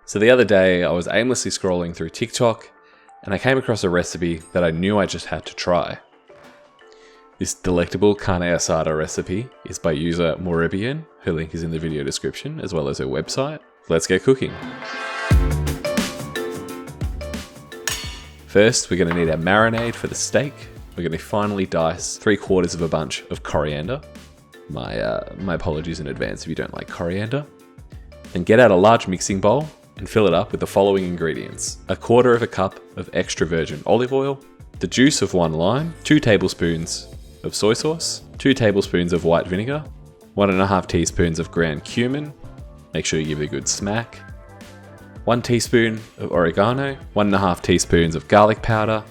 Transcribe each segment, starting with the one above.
So the other day I was aimlessly scrolling through TikTok and I came across a recipe that I knew I just had to try. This delectable carne asada recipe is by user Moribian. Her link is in the video description as well as her website. Let's get cooking. First, we're going to need our marinade for the steak. We're going to finely dice 3/4 of a bunch of coriander. My apologies in advance if you don't like coriander. Then get out a large mixing bowl and fill it up with the following ingredients: 1/4 cup of extra virgin olive oil, the juice of 1 lime, 2 tablespoons of soy sauce, 2 tablespoons of white vinegar, 1.5 teaspoons of ground cumin, make sure you give it a good smack, 1 teaspoon of oregano, 1.5 teaspoons of garlic powder,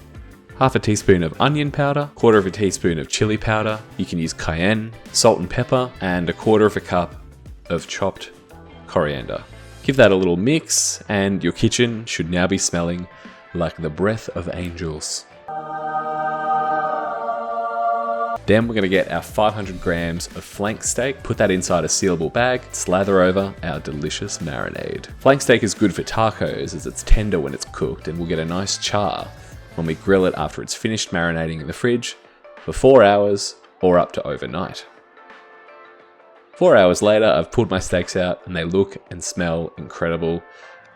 1/2 teaspoon of onion powder, 1/4 teaspoon of chili powder, you can use cayenne, salt and pepper, and 1/4 cup of chopped coriander. Give that a little mix and your kitchen should now be smelling like the breath of angels. Then we're going to get our 500 grams of flank steak, put that inside a sealable bag, slather over our delicious marinade. Flank steak is good for tacos as it's tender when it's cooked and we'll get a nice char when we grill it after it's finished marinating in the fridge for 4 hours or up to overnight. 4 hours later, I've pulled my steaks out and they look and smell incredible.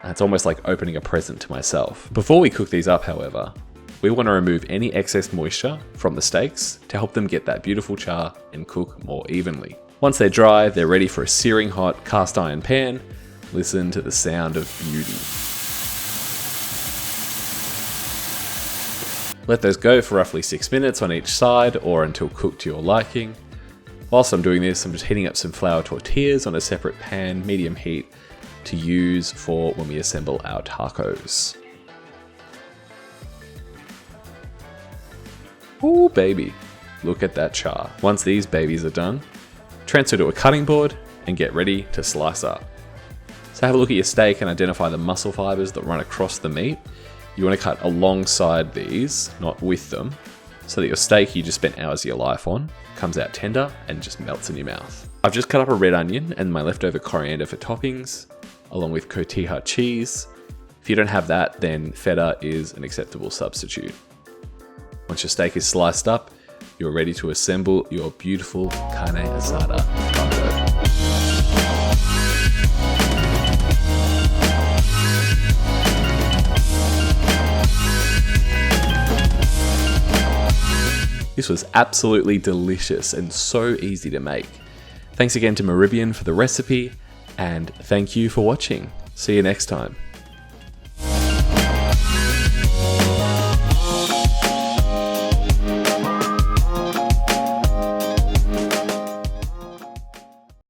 It's almost like opening a present to myself. Before we cook these up, however, we want to remove any excess moisture from the steaks to help them get that beautiful char and cook more evenly. Once they're dry, they're ready for a searing hot cast iron pan. Listen to the sound of beauty. Let those go for roughly 6 minutes on each side or until cooked to your liking. Whilst I'm doing this, I'm just heating up some flour tortillas on a separate pan, medium heat, to use for when we assemble our tacos. Ooh, baby, look at that char. Once these babies are done, transfer to a cutting board and get ready to slice up. So have a look at your steak and identify the muscle fibers that run across the meat. You want to cut alongside these, not with them, so that your steak you just spent hours of your life on comes out tender and just melts in your mouth. I've just cut up a red onion and my leftover coriander for toppings, along with cotija cheese. If you don't have that, then feta is an acceptable substitute. Once your steak is sliced up, you're ready to assemble your beautiful carne asada taco. This was absolutely delicious and so easy to make. Thanks again to Moribian for the recipe, and thank you for watching. See you next time.